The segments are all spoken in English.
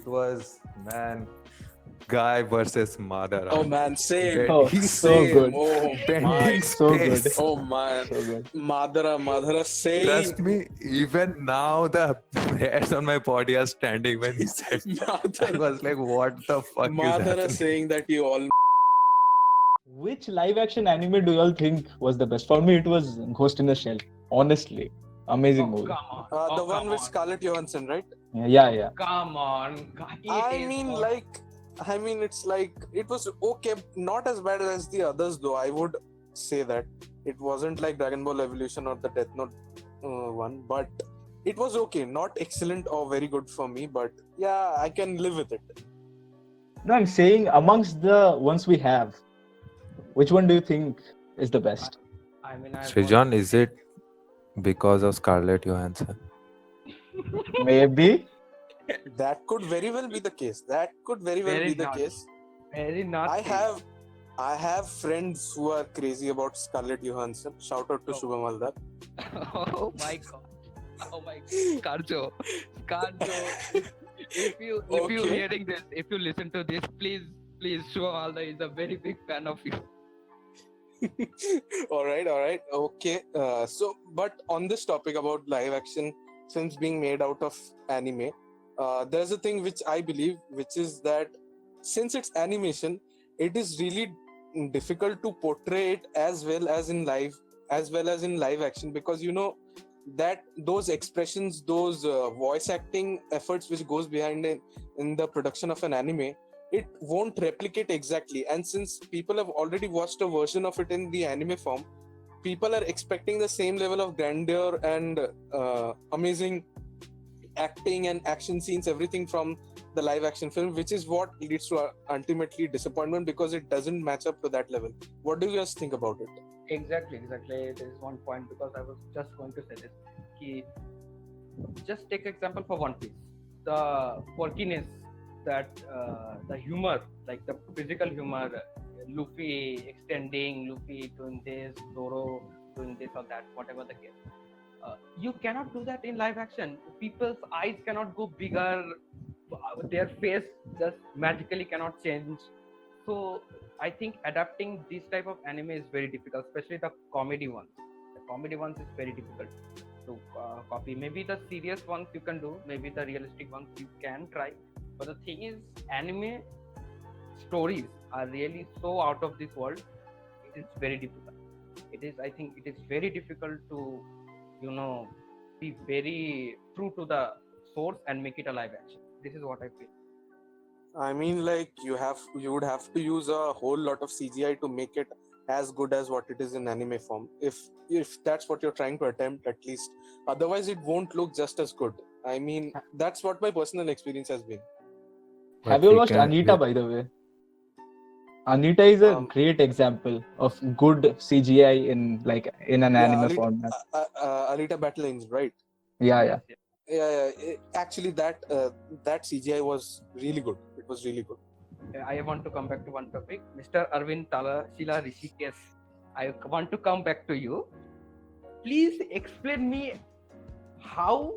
it was, man, Guy versus Madara. Oh man, same. Oh, Bending, so good. Oh bending my. So good. space. Oh man. So good. Madara, same. Trust me, even now the hairs on my body are standing when he said that. I Madara, was like, what the fuck is Madara happening? saying that you all. Which live action anime do you all think was the best? For me, it was Ghost in the Shell. Honestly, amazing movie. Come on. The Oh, one come with on. Scarlett Johansson, right? Yeah. Come on. It's like it was okay, not as bad as the others though. I would say that it wasn't like Dragon Ball Evolution or the Death Note one, but it was okay, not excellent or very good for me, but yeah, I can live with it. No, I'm saying amongst the ones we have, which one do you think is the best? I mean, I Srijan, is it because of Scarlett Johansson? Maybe. That could very well be the case. Very not. Very not. I have friends who are crazy about Scarlett Johansson. Shout out to Oh. Shubham Haldar. Oh my god. Oh my god. Scarjo. If you Okay. hearing this, if you listen to this, please Shubham Haldar is a very big fan of you. all right, okay. But on this topic about live action films being made out of anime, there's a thing which I believe, which is that since it's animation, it is really difficult to portray it as well as in live action, because that those expressions, those voice acting efforts which goes behind it in the production of an anime, it won't replicate exactly. And since people have already watched a version of it in the anime form, people are expecting the same level of grandeur and amazing acting and action scenes, everything from the live action film, which is what leads to ultimately disappointment, because it doesn't match up to that level. What do you guys think about it? Exactly. There is one point, because I was just going to say this. Just take example for One Piece. The quirkiness, that the humor, like the physical humor, Luffy extending, Luffy doing this, Zoro doing this or that, whatever the case. You cannot do that in live action. People's eyes cannot go bigger. Their face just magically cannot change. So I think adapting this type of anime is very difficult, especially the comedy ones. The comedy ones is very difficult to copy. Maybe the serious ones you can do, maybe the realistic ones you can try. But the thing is, anime stories are really so out of this world. It is very difficult. I think it is very difficult to, be very true to the source and make it a live action. This is what I feel. I mean, like you would have to use a whole lot of CGI to make it as good as what it is in anime form. If that's what you're trying to attempt, at least. Otherwise, it won't look just as good. I mean, that's what my personal experience has been. Have you watched Anita, by the way? Anita is a great example of good CGI in an anime format. Alita Battle Angel, right? Yeah. Actually, that CGI was really good. It was really good. I want to come back to one topic. Mr. Arvind Shila Rishikesh, I want to come back to you. Please explain me how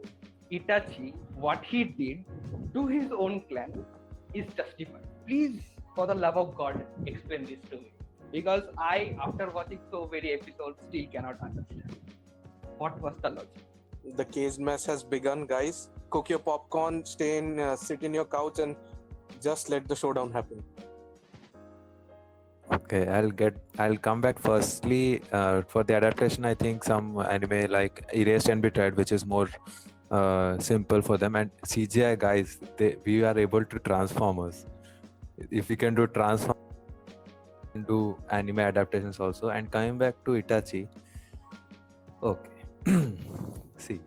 Itachi, what he did to his own clan, is justified. Please, for the love of God, explain this to me. Because I, after watching so many episodes, still cannot understand. What was the logic? The cage match has begun, guys. Cook your popcorn, sit in your couch, and just let the showdown happen. Okay, I'll come back. Firstly, for the adaptation, I think some anime like Erased and Betrayed, which is more simple for them, and CGI guys, we are able to transform us. If we can do transform, do anime adaptations also. And coming back to Itachi, okay. See,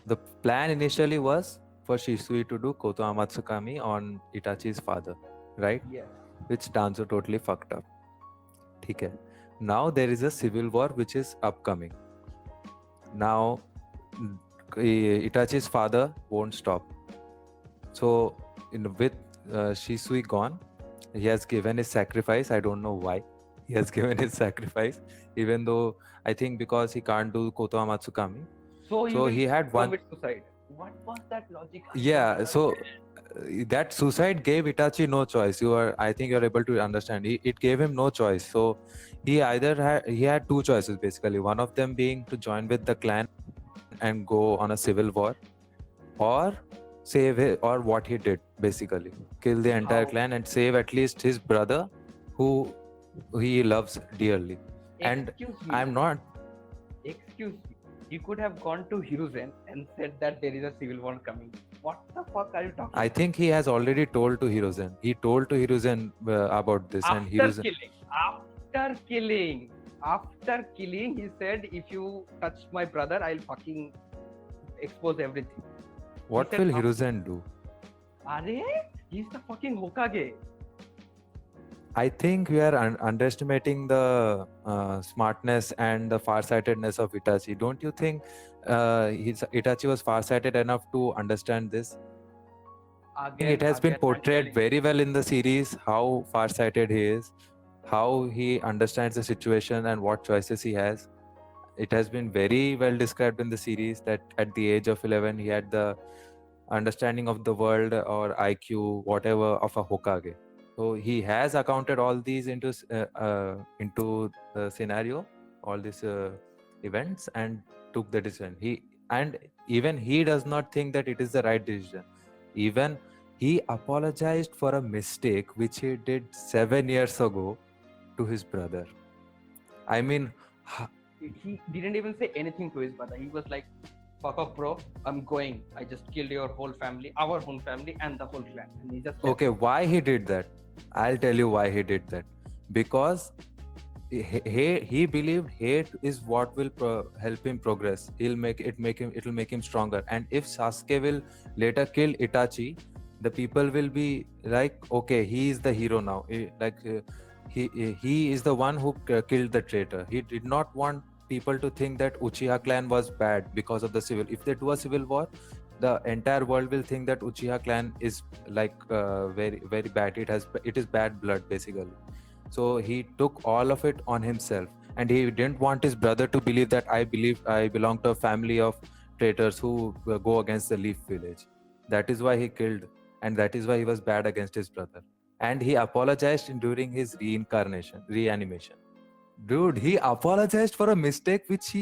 the plan initially was for Shisui to do Koto Amatsukami on Itachi's father, right? Yes. Which Danzo totally fucked up. Okay. Now there is a civil war which is upcoming. Now Itachi's father won't stop. So with Shisui gone, he has given his sacrifice. I don't know why he has given his sacrifice, even though I think because he can't do Koto Amatsukami. So he had one commit suicide. What was that logic? Yeah, so that suicide gave Itachi no choice. I think you're able to understand. It gave him no choice. So he had two choices basically. One of them being to join with the clan and go on a civil war, or save it, or what he did basically, kill the entire How? clan and save at least his brother, who he loves dearly. And Excuse me. I'm not. Excuse me. You could have gone to Hiruzen and said that there is a civil war coming. What the fuck are you talking I think he has already told to Hiruzen. He told to Hiruzen about this, and Hiruzen. After killing, he said, if you touch my brother, I'll fucking expose everything. What said will after- Hiruzen do? Are he's the fucking Hokage. I think we are underestimating the smartness and the farsightedness of Itachi. Don't you think Itachi was farsighted enough to understand this? It has been portrayed very well in the series how farsighted he is, how he understands the situation and what choices he has. It has been very well described in the series that at the age of 11 he had the understanding of the world or IQ, whatever, of a Hokage. So he has accounted all these into the scenario, all these events, and took the decision. Even he does not think that it is the right decision. Even he apologized for a mistake which he did 7 years ago to his brother. I mean, he didn't even say anything to his brother. He was like, fuck off, bro, I'm going. I just killed your whole family, our whole family, and the whole clan. And he just okay, why he did that? I'll tell you why he did that. Because he believed hate is what will help him progress. It'll make him stronger. And if Sasuke will later kill Itachi, the people will be like, okay, he is the hero now. He is the one who killed the traitor. He did not want people to think that Uchiha clan was bad because of the civil. If they do a civil war, the entire world will think that Uchiha clan is like very very bad. It is bad blood basically. So he took all of it on himself, and he didn't want his brother to believe that I belong to a family of traitors who go against the Leaf Village. That is why he killed, and that is why he was bad against his brother. And he apologized during his reanimation. Dude, he apologized for a mistake which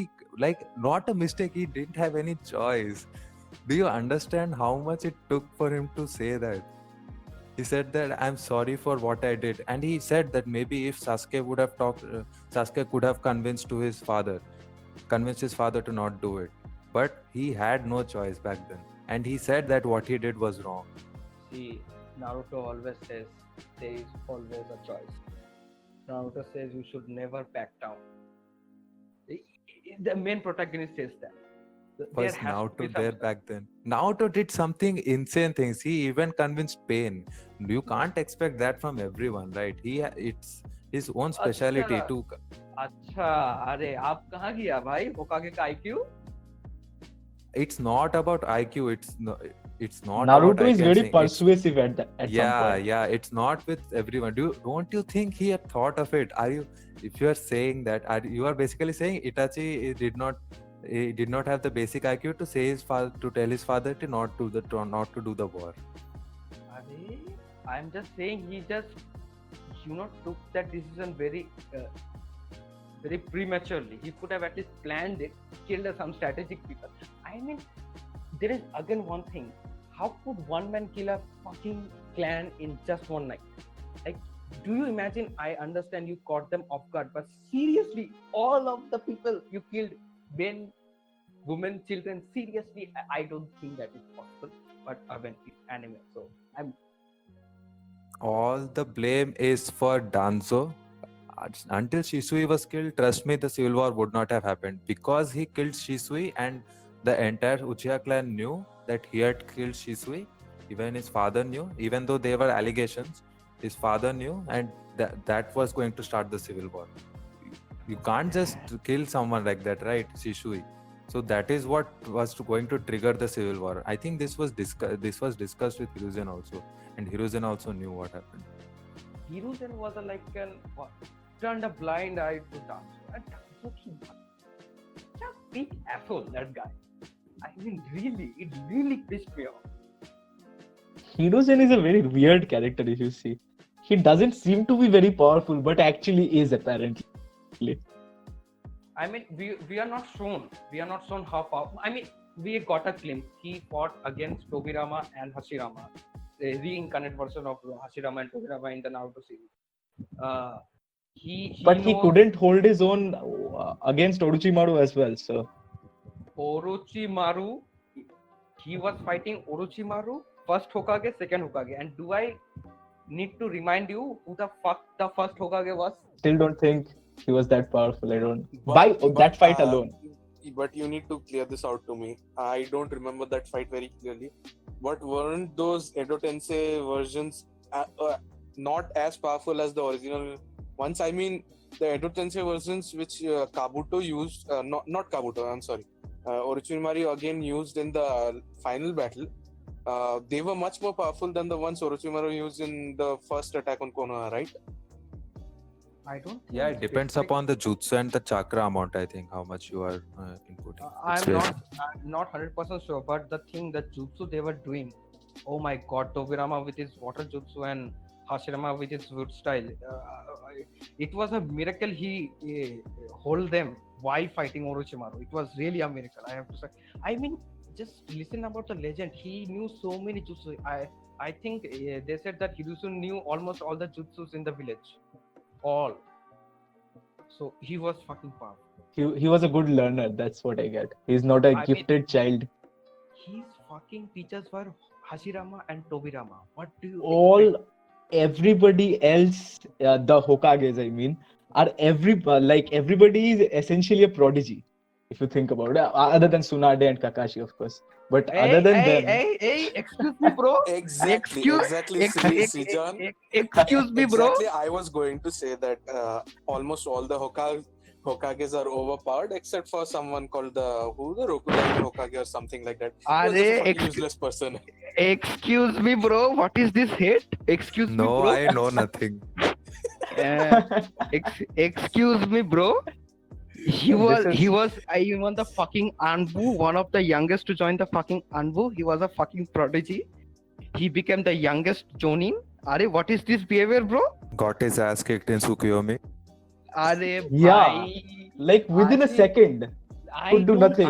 not a mistake. He didn't have any choice. Do you understand how much it took for him to say that? He said that I'm sorry for what I did, and he said that maybe if Sasuke would have talked, Sasuke could have convinced his father to not do it. But he had no choice back then, and he said that what he did was wrong. See, Naruto always says there is always a choice. Naruto says you should never back down. The main protagonist says that. Was Naruto there back then? Naruto did something insane things. He even convinced Pain. You can't expect that from everyone, right? It's his own speciality too. अच्छा, अरे आप कहाँ गया भाई? Hokage का IQ? It's not about IQ. It's not. Naruto is very persuasive at some point. Yeah. It's not with everyone. Don't you think he had thought of it? If you are saying that, you are basically saying Itachi did not have the basic IQ to say to tell his father to not to do the war. I'm just saying he just took that decision very very prematurely. He could have at least planned it, killed some strategic people. I mean, there is again one thing. How could one man kill a fucking clan in just one night? Like, do you imagine? I understand you caught them off guard, but seriously, all of the people you killed, men, women, children, seriously, I don't think that is possible. But again, it's anime, so all the blame is for Danzo. Until Shisui was killed, trust me, the civil war would not have happened, because he killed Shisui, and the entire Uchiha clan knew that he had killed Shisui. Even his father knew, even though there were allegations, his father knew, and that was going to start the civil war. You can't just kill someone like that, right? Shisui. So that is what was going to trigger the civil war. I think this was discussed with Hiruzen also, and Hiruzen also knew what happened. Hiruzen was turned a blind eye to Danzo. And Danzo such a big asshole, that guy. I mean, really, it really pissed me off. Hiruzen is a very weird character if you see. He doesn't seem to be very powerful, but actually is apparently. I mean, we are not shown. We are not shown how powerful. I mean, we got a glimpse. He fought against Tobirama and Hashirama, the reincarnate version of Hashirama and Tobirama in the Naruto series. But he couldn't hold his own against Orochimaru as well. So Orochimaru, he was fighting Orochimaru, first Hokage, second Hokage. And do I need to remind you who the fuck the first Hokage was? Still don't think he was that powerful. I don't. By that fight alone. But you need to clear this out to me. I don't remember that fight very clearly. But weren't those Edo Tensei versions not as powerful as the original ones? I mean, the Edo Tensei versions which Kabuto used, not Kabuto, I'm sorry, Orochimaru again used in the final battle. They were much more powerful than the ones Orochimaru used in the first attack on Konoha, right? I don't. Yeah, it depends upon the jutsu and the chakra amount. I think how much you are inputting. I'm not 100% sure, but the jutsu they were doing. Oh my God, Tobirama with his water jutsu and Hashirama with his wood style. It was a miracle he hold them while fighting Orochimaru. It was really a miracle, I have to say. I mean, just listen about the legend. He knew so many jutsu. I think they said that Hiruzen knew almost all the jutsus in the village. All. So he was fucking powerful. He was a good learner. That's what I get. He's not a gifted child. His fucking teachers were Hashirama and Tobirama. What do you expect? Everybody else, the Hokages, I mean, are everybody is essentially a prodigy. If you think about it, other than Tsunade and Kakashi, of course. But other than them, excuse me, bro. Exactly, Sijan. Excuse me, bro. Exactly, I was going to say that almost all the Hokages are overpowered except for someone called the Rokudai Hokage or something like that. He was just a fucking useless person. Excuse me, bro. What is this hate? Excuse me, bro. No, I know nothing. Excuse me, bro. He was even the fucking Anbu, one of the youngest to join the fucking Anbu. He was a fucking prodigy. He became the youngest Jonin. Are, what is this behavior, bro? Got his ass kicked in Tsukuyomi. Yeah, like within a second. Could do nothing.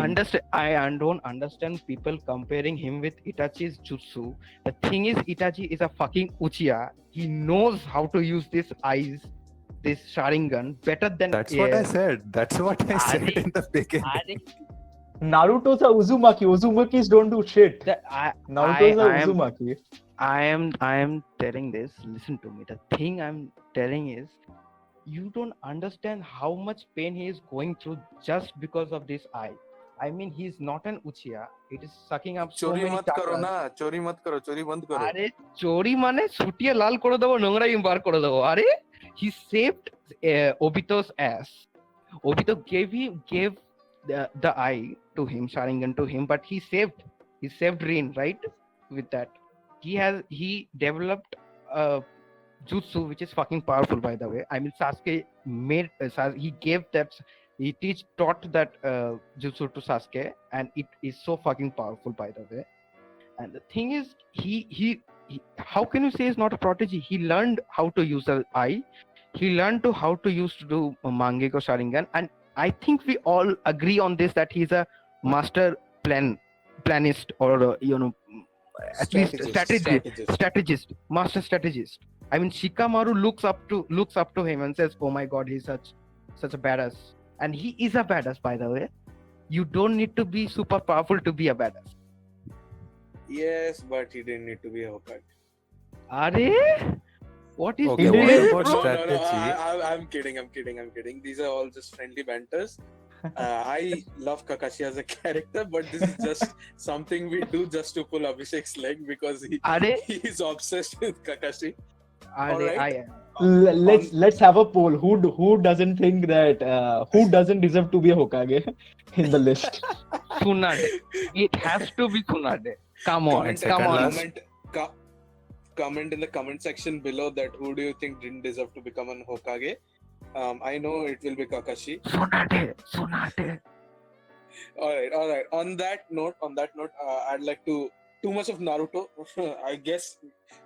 I don't understand people comparing him with Itachi's jutsu. The thing is, Itachi is a fucking Uchiha. He knows how to use this eyes, this Sharingan better than. That's what I said. That's what I said in the beginning. Naruto's a Uzumaki. Uzumaki don't do shit. Naruto's a Uzumaki. I am telling this. Listen to me. The thing I'm telling is, you don't understand how much pain he is going through just because of this eye. I mean, he's not an Uchiha. It is sucking up so many chakras. Chori mat karo, chori band karo. Are chori mane sutiye lal kore debo, nongra imbar kore debo. Are he saved Obito's ass. Obito gave the eye to him, Sharingan to him, but he saved Rin, right? With that, he developed jutsu which is fucking powerful, by the way. I mean, Sasuke taught that jutsu to Sasuke, and it is so fucking powerful, by the way. And the thing is, he how can you say he's not a prodigy? He learned how to use the eye. He learned how to use to do Mangekyo Sharingan, and I think we all agree on this that he's a master planist, or at least strategist, master strategist. I mean, Shikamaru looks up to him and says, "Oh my God, he's such a badass," and he is a badass, by the way. You don't need to be super powerful to be a badass. Yes, but he didn't need to be a Hokage. Are? What is okay? What about strategy? No, I'm kidding. These are all just friendly banters. I love Kakashi as a character, but this is just something we do just to pull Abhishek's leg because he's obsessed with Kakashi. Let's have a poll. Who doesn't think that who doesn't deserve to be a Hokage in the list? Tsunade. It has to be Tsunade. Come on. Comment in the comment section below that who do you think didn't deserve to become an Hokage. I know it will be Kakashi. Tsunade. All right. On that note, I'd like to too much of Naruto. I guess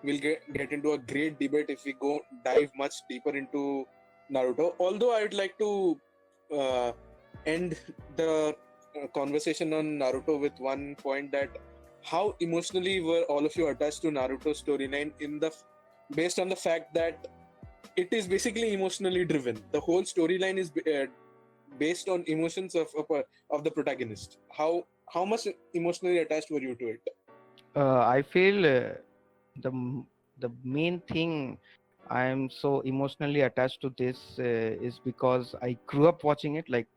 we'll get into a great debate if we go dive much deeper into Naruto. Although I'd like to uh, end the conversation on Naruto with one point, that how emotionally were all of you attached to Naruto storyline based on the fact that it is basically emotionally driven. The whole storyline is based on emotions of the protagonist. How much emotionally attached were you to it? I feel the main thing I am so emotionally attached to this is because I grew up watching it. Like,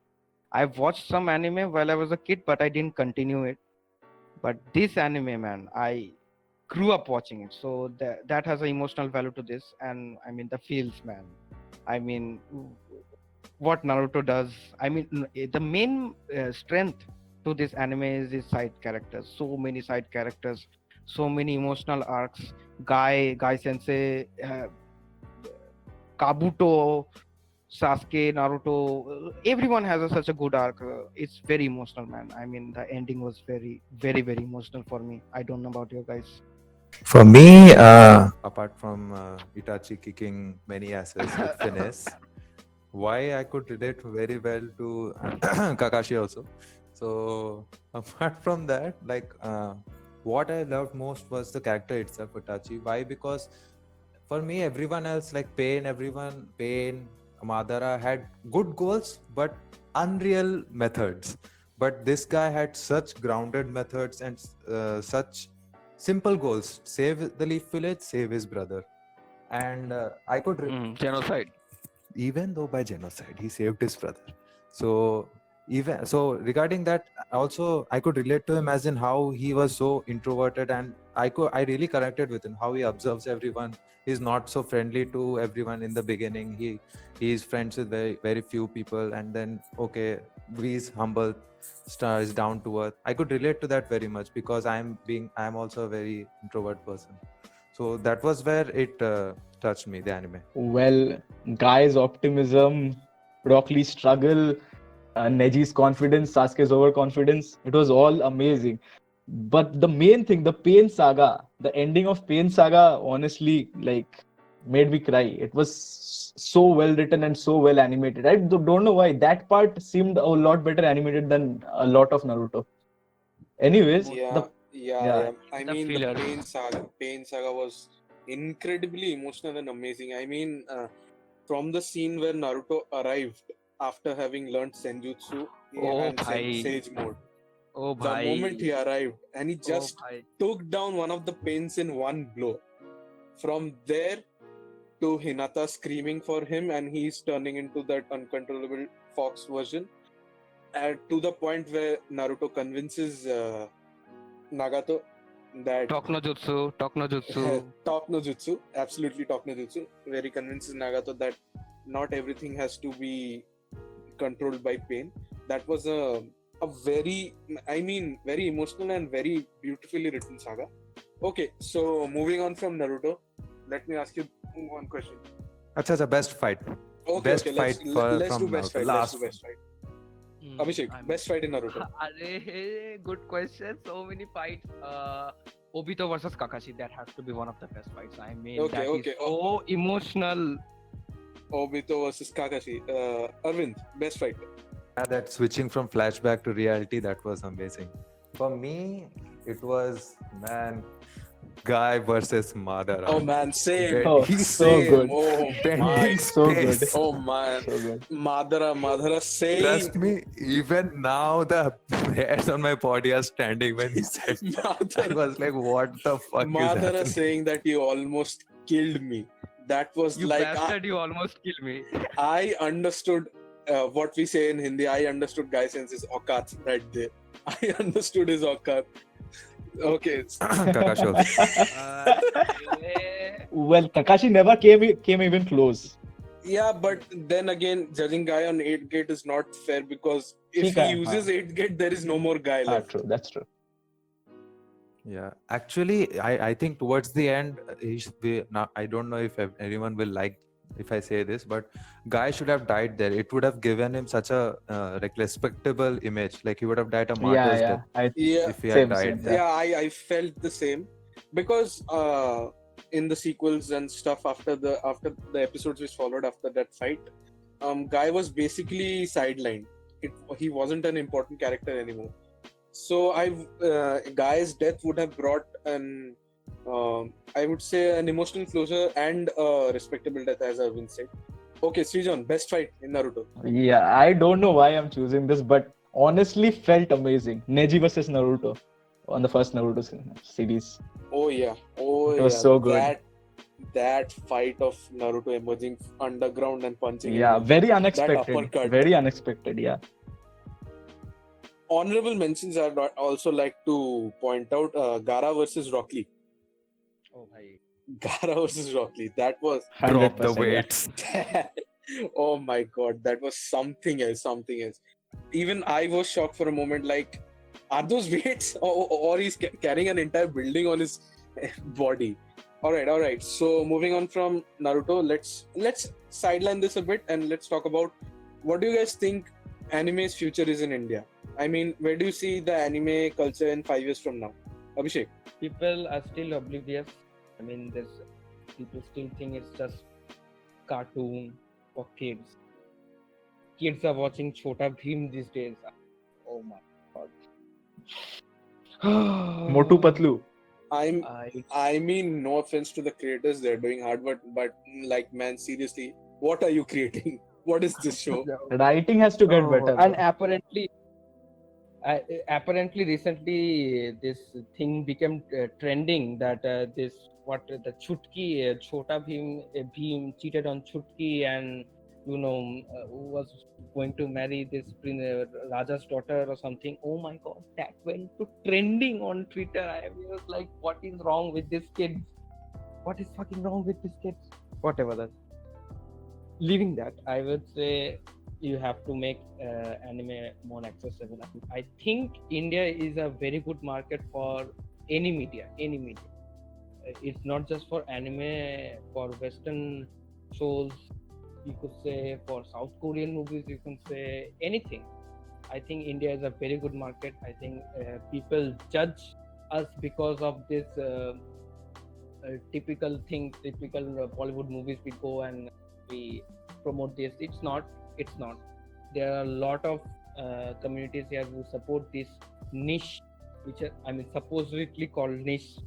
I've watched some anime while I was a kid, but I didn't continue it. But this anime, man, I grew up watching it, so that has an emotional value to this. And I mean, the feels, man. I mean, what Naruto does. I mean, the main strength to this anime is his side characters. So many side characters, so many emotional arcs. Guy Sensei, Kabuto, Sasuke, Naruto. Everyone has such a good arc. It's very emotional, man. I mean, the ending was very, very, very emotional for me. I don't know about you guys. For me, apart from Itachi kicking many asses with finesse, why I could relate very well to Kakashi also. So apart from that, like what I loved most was the character itself, Itachi. Why? Because for me, everyone else, like Pain, Madara, had good goals but unreal methods. But this guy had such grounded methods and such simple goals: save the Leaf Village, save his brother. And I could Genocide. even though by genocide he saved his brother. So even so, regarding that also, I could relate to him as in how he was so introverted, and I really connected with him, how he observes everyone. He's not so friendly to everyone in the beginning. He is friends with very, very few people, and then okay, he's humble, is down to earth. I could relate to that very much because I'm also a very introvert person. So that was where it touched me, the anime. Well, Guy's optimism, Rock Lee's struggle, Neji's confidence, Sasuke's overconfidence, it was all amazing. But the main thing, the Pain Saga, the ending of Pain Saga, honestly, like, made me cry. It was so well written and so well animated. I don't know why that part seemed a lot better animated than a lot of Naruto. Anyways, Yeah, yeah, yeah. I The mean, the fillers. Pain Saga was incredibly emotional and amazing. I mean, from the scene where Naruto arrived after having learned Senjutsu Oh, and bhai. Sage mode, Oh, the moment he bhai. arrived and he Oh, just bhai. took down one of the pains in one blow. From there to Hinata screaming for him, and he's turning into that uncontrollable fox version. To the point where Naruto convinces Nagato that Talk no jutsu. Talk no jutsu. Talk no Jutsu, absolutely Talk no Jutsu, where he convinces Nagato that not everything has to be controlled by pain. That was a very, I mean, very emotional and very beautifully written saga. Okay, so moving on from Naruto, let me ask you one question. Acha, best fight. Okay, Best okay, fight let's do from best Naruto. fight. Let's do best fight. Hmm, Abhishek, I'm- best fight in Naruto. Arey, good question. So many fights. Obito versus Kakashi. That has to be one of the best fights. I mean, Okay, that okay. is so emotional. Obito versus Kakashi. Arvind, best fight. Yeah, that switching from flashback to reality, that was amazing. For me, it was, man, Guy versus Madara. Oh man, same. Bend- oh, he's so good, Oh my. bending so good, space. Oh man. so good. Madara, same. Trust me, even now the hairs on my body are standing when he said that. I Madara, was like, what the fuck is Madara happening? saying that you almost killed me. That was You like bastard! You almost killed me. I understood what we say in Hindi. I understood Guy Sense's aukat right there. I understood his aukat. Okay. Kakashi also. Eh, Well, Kakashi never came even close. Yeah, but then again, judging Guy on 8 gate is not fair because if ठीक he है, uses 8 gate, there is no more Guy left. True, that's true. Yeah, actually, I think towards the end, he should be. Now, I don't know if anyone will like if I say this, but Guy should have died there. It would have given him such a like respectable image. Like he would have died a martyr's Yeah, death Yeah, if he had same, died there. yeah, I felt the same because in the sequels and stuff after the episodes which followed after that fight, Guy was basically sidelined. He wasn't an important character anymore. So Guy's death would have brought an I would say an emotional closure and a respectable death, as Arvind said. Okay, Srijan, best fight in Naruto. Yeah, I don't know why I'm choosing this, but honestly felt amazing. Neji versus Naruto on the first Naruto series. Oh yeah, It was so good. That fight of Naruto emerging underground and punching Yeah, everyone. very That unexpected. uppercut. Very unexpected, yeah. Honorable mentions I'd also like to point out Gara versus Rock Lee. Oh, bhai. Gara versus Rock Lee. That was Drop the 100%, yeah. weights. oh my god, that was something else. Even I was shocked for a moment. Like, are those weights, or he's carrying an entire building on his body? All right. So moving on from Naruto, let's sideline this a bit and let's talk about what do you guys think anime's future is in India? I mean, where do you see the anime culture in 5 years from now? Abhishek. People are still oblivious. I mean, there's people still think it's just cartoon for kids. Kids are watching Chota Bheem these days. Oh my god. Motu Patlu. I mean, no offense to the creators, they're doing hard work, but like, man, seriously, what are you creating? What is this show? Writing has to get better. And apparently recently this thing became trending that the Chutki Chota Bheem cheated on Chutki and was going to marry this Raja's daughter or something. Oh my god, that went to trending on Twitter. I was like, what is wrong with these kids? What is fucking wrong with these kids? Whatever that. Leaving that, I would say you have to make anime more accessible. I think India is a very good market for any media. It's not just for anime, for Western shows. You could say for South Korean movies. You can say anything. I think India is a very good market. I think people judge us because of this typical Bollywood movies. We go and we promote this. It's not. There are a lot of communities here who support this niche, which are, supposedly called niche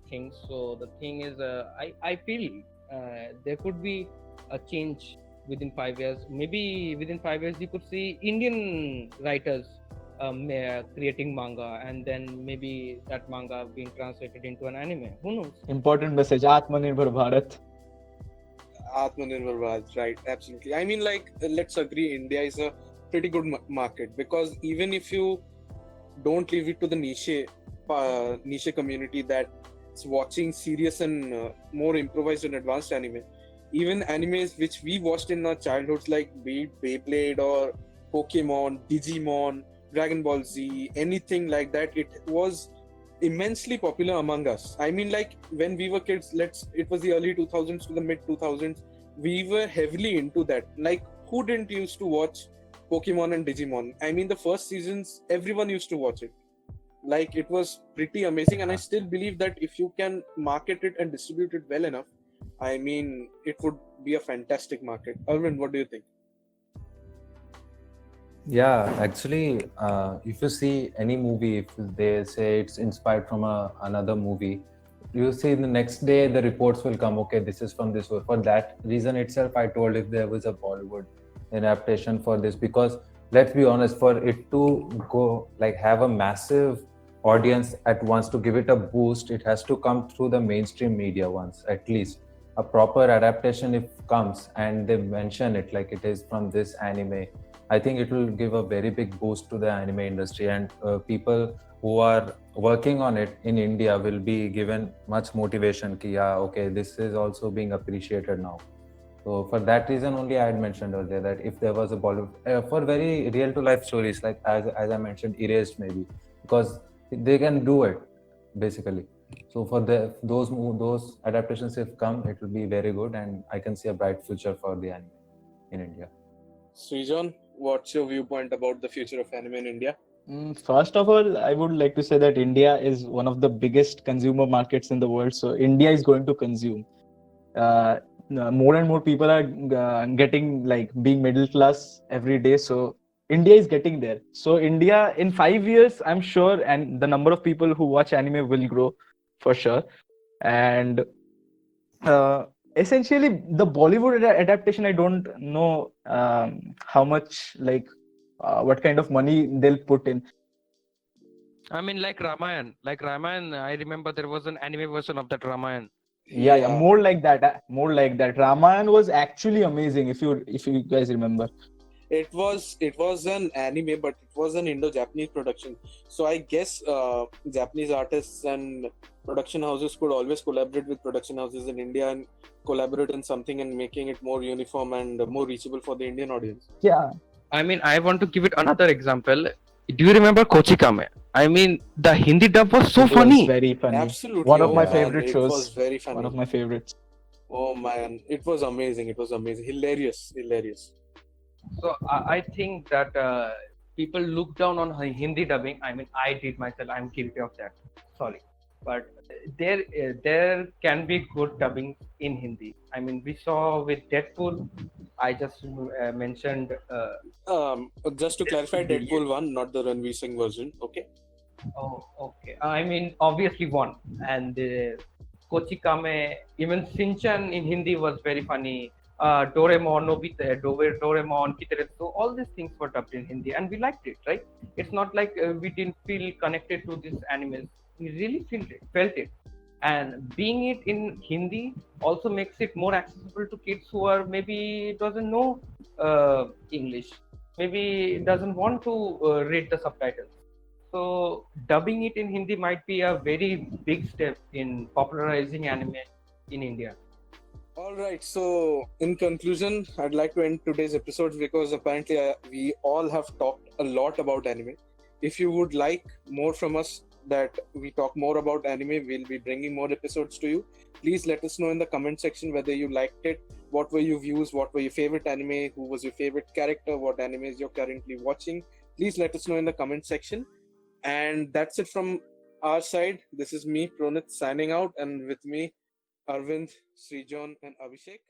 things. So the thing is, I feel there could be a change within 5 years. Maybe within 5 years you could see Indian writers creating manga, and then maybe that manga being translated into an anime. Who knows? Important message, Atmanirbhar Bharat. Atmanirbhar Bharat, right? Absolutely. I mean, like, let's agree, India is a pretty good market, because even if you don't leave it to the niche community that's watching serious and more improvised and advanced anime, even animes which we watched in our childhoods, like be it Beyblade or Pokemon, Digimon, Dragon Ball Z, anything like that, it was immensely popular among us. I mean, like, when we were kids, it was the early 2000s to the mid 2000s, we were heavily into that. Like, who didn't used to watch Pokemon and Digimon? I mean, the first seasons, everyone used to watch it. Like, it was pretty amazing, and I still believe that if you can market it and distribute it well enough, I mean, it would be a fantastic market. Arvind, what do you think? Yeah, actually, if you see any movie, if they say it's inspired from another movie, you see the next day the reports will come, okay, this is from this one. For that reason itself, I told if there was a Bollywood adaptation for this, because let's be honest, for it to go like have a massive audience at once, to give it a boost, it has to come through the mainstream media once, at least. A proper adaptation, if comes and they mention it like it is from this anime, I think it will give a very big boost to the anime industry, and people who are working on it in India will be given much motivation ki, yeah, okay, this is also being appreciated now. So for that reason only, I had mentioned earlier that if there was a Bollywood for very real to life stories, like as I mentioned, Erased maybe, because they can do it basically. So for those adaptations have come, it will be very good, and I can see a bright future for the anime in India. Srijan, what's your viewpoint about the future of anime in India? First of all, I would like to say that India is one of the biggest consumer markets in the world. So India is going to consume. More and more people are getting like being middle class every day. So India is getting there. So India in 5 years, I'm sure, and the number of people who watch anime will grow for sure. And essentially, the Bollywood adaptation, I don't know how much like what kind of money they'll put in. I mean, like Ramayan. I remember there was an anime version of that Ramayan. Yeah, more like that. More like that. Ramayan was actually amazing. If you guys remember. It was an anime, but it was an Indo-Japanese production. So I guess Japanese artists and production houses could always collaborate with production houses in India and collaborate in something and making it more uniform and more reachable for the Indian audience. Yeah. I mean, I want to give it another example. Do you remember Kochikame? I mean, the Hindi dub was so It funny. was very funny. Absolutely. One of Oh my man, favorite it shows. was very funny. One of my favorites. Oh man, it was amazing. It was amazing. Hilarious. So I think that people look down on Hindi dubbing. I mean, I did myself. I'm guilty of that. Sorry, but there can be good dubbing in Hindi. I mean, we saw with Deadpool. I just mentioned. Just to clarify, Deadpool 1, not the Ranveer Singh version. Okay. Oh, okay. I mean, obviously one. And Kochikame, even Shinchan in Hindi was very funny. Doraemon, Nobita, Doraemon, Kitaretsu, all these things were dubbed in Hindi, and we liked it, right? It's not like we didn't feel connected to these animes. We really felt it. And being it in Hindi also makes it more accessible to kids who are maybe doesn't know English, maybe doesn't want to read the subtitles. So dubbing it in Hindi might be a very big step in popularizing anime in India. All right. So, in conclusion, I'd like to end today's episode because apparently we all have talked a lot about anime. If you would like more from us, that we talk more about anime, we'll be bringing more episodes to you. Please let us know in the comment section whether you liked it, what were your views, what were your favorite anime, who was your favorite character, what animes you're currently watching. Please let us know in the comment section. And that's it from our side. This is me, Pronit, signing out, and with me, Arvind, Srijan, and Abhishek.